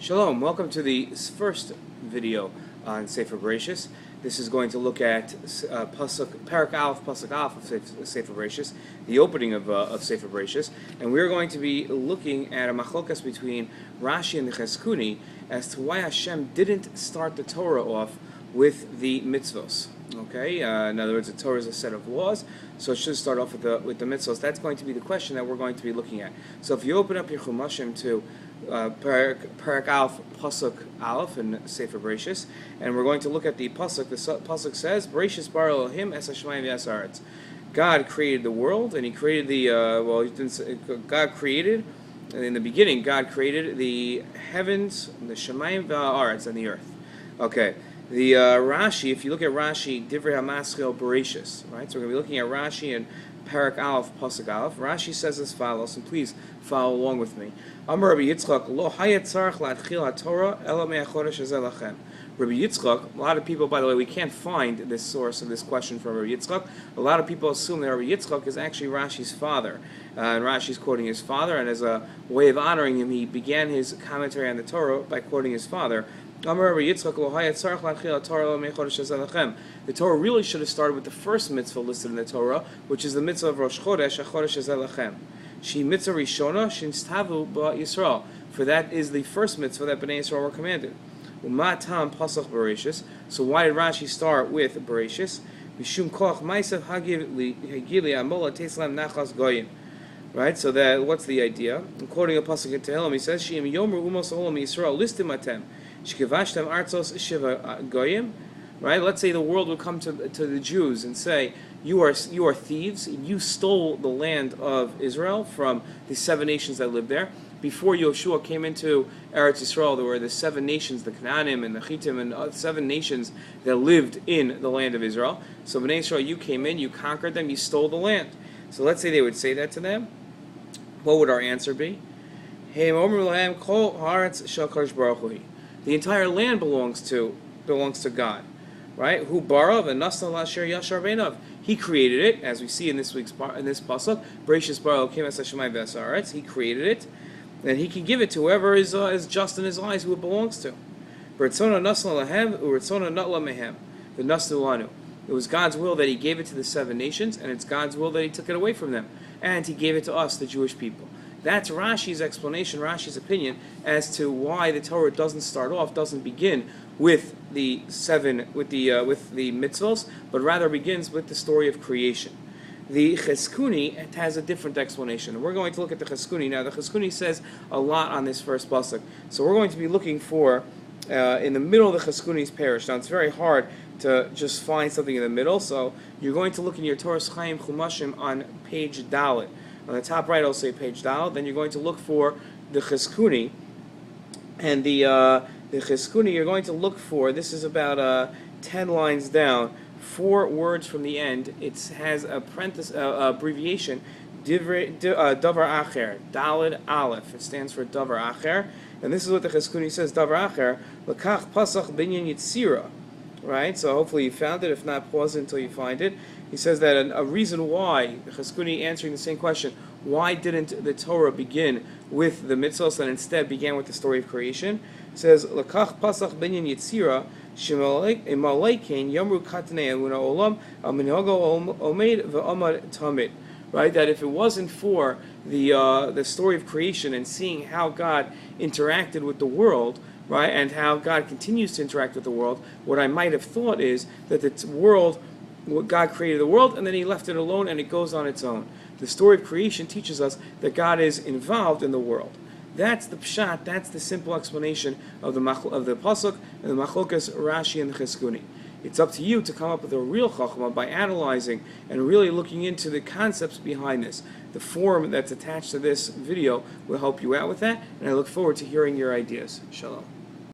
Shalom, welcome to the first video on Sefer Bereshis. This is going to look at Parak Aleph, Pasuk Aleph of Sefer Bereshis, the opening of Sefer Bereshis, and we're going to be looking at a machlokas between Rashi and the Chizkuni as to why Hashem didn't start the Torah off with the mitzvos. Okay, in other words, the Torah is a set of laws, so it should start off with the mitzvos. That's going to be the question that we're going to be looking at. So if you open up your Chumashim to Parak Aleph, Pasuk Aleph in Sefer Bereshis, and we're going to look at the Pasuk. The Pasuk says, Bereshis bara Elohim es hashamayim v'es haaretz. God created the world, and He created God created, and in the beginning, God created the heavens, the shamayim v'haaretz, and the earth. Okay. The Rashi, if you look at Rashi, Divrei HaMaschil Bereshis, right? So we're going to be looking at Rashi and Parak Aleph, Pasuk Aleph. Rashi says as follows, and please follow along with me. Amar Rabbi Yitzchak, Lo hayat tzarich latchil haTorah ela me'achodesh hazeh lachem. Rabbi Yitzchak, a lot of people, by the way, we can't find this source of this question from Rabbi Yitzchak. A lot of people assume that Rabbi Yitzchak is actually Rashi's father. And Rashi's quoting his father, and as a way of honoring him, he began his commentary on the Torah by quoting his father. The Torah really should have started with the first mitzvah listed in the Torah, which is the mitzvah of Rosh Chodesh, HaChodesh Hazeh Lachem. She mitzvah rishona, shinstavu ba Yisrael. For that is the first mitzvah that Bnei Yisrael were commanded. Umatam pasach Bereshis. So why did Rashi start with Bereshis? Mishum koch ma'asav hagili amola teslam nachas goyim. Right, so that what's the idea? I'm quoting a pasuk in Tehillim. He says, "Sheim yomer umos olam Yisrael listim atem, shekivashtem artzos shiva goyim." Right. Let's say the world would come to the Jews and say, "You are thieves. You stole the land of Israel from the 7 nations that lived there. Before Yoshua came into Eretz Yisrael, there were the 7 nations, the Canaanim and the Chitim, and 7 nations that lived in the land of Israel. So Bnei Yisrael, you came in, you conquered them, you stole the land." So let's say they would say that to them. What would our answer be? The entire land belongs to God, right? Who barav and nasna lasher yashar beinav. He created it, as we see in this pasuk. Bereshis bara Elohim es hashamayim v'es haaretz. He created it, and He can give it to whoever is just in His eyes, who it belongs to. B'ritzona nasna lahem u'ritzona natla mehem v'nasnu lanu. It was God's will that He gave it to the 7 nations, and it's God's will that He took it away from them. And He gave it to us, the Jewish people. That's Rashi's explanation, Rashi's opinion, as to why the Torah doesn't begin with the mitzvos, but rather begins with the story of creation. The Chizkuni has a different explanation. And we're going to look at the Chizkuni. Now, the Chizkuni says a lot on this first pasuk. So we're going to be looking for, in the middle of the Chizkuni's parish. Now, it's very hard to just find something in the middle, so you're going to look in your Torah Chaim Chumashim on page Dalet. On the top right, it'll say page Dalet. Then you're going to look for the Chizkuni, and the Chizkuni you're going to look for. This is about 10 lines down, 4 words from the end. It has a abbreviation, Davar Acher, Dalet Aleph. It stands for Davar Acher, and this is what the Chizkuni says: Davar Acher, Lakach Pasach Binyan Yitzira. Right, so hopefully you found it. If not, pause it until you find it. He says that a reason why, the Chizkuni answering the same question, why didn't the Torah begin with the mitzvos and instead began with the story of creation? It says, Lakach pasach binyan yitzira, shemalikein yomru katnei amuna olam, aminhogo omed ve'omad tamid. Right, that if it wasn't for the story of creation and seeing how God interacted with the world, right, and how God continues to interact with the world, what I might have thought is that the world, God created the world and then He left it alone and it goes on its own. The story of creation teaches us that God is involved in the world. That's the pshat, that's the simple explanation of the pasuk and the machlokas Rashi and the Chizkuni. It's up to you to come up with a real chachma by analyzing and really looking into the concepts behind this. The form that's attached to this video will help you out with that, and I look forward to hearing your ideas. Shalom.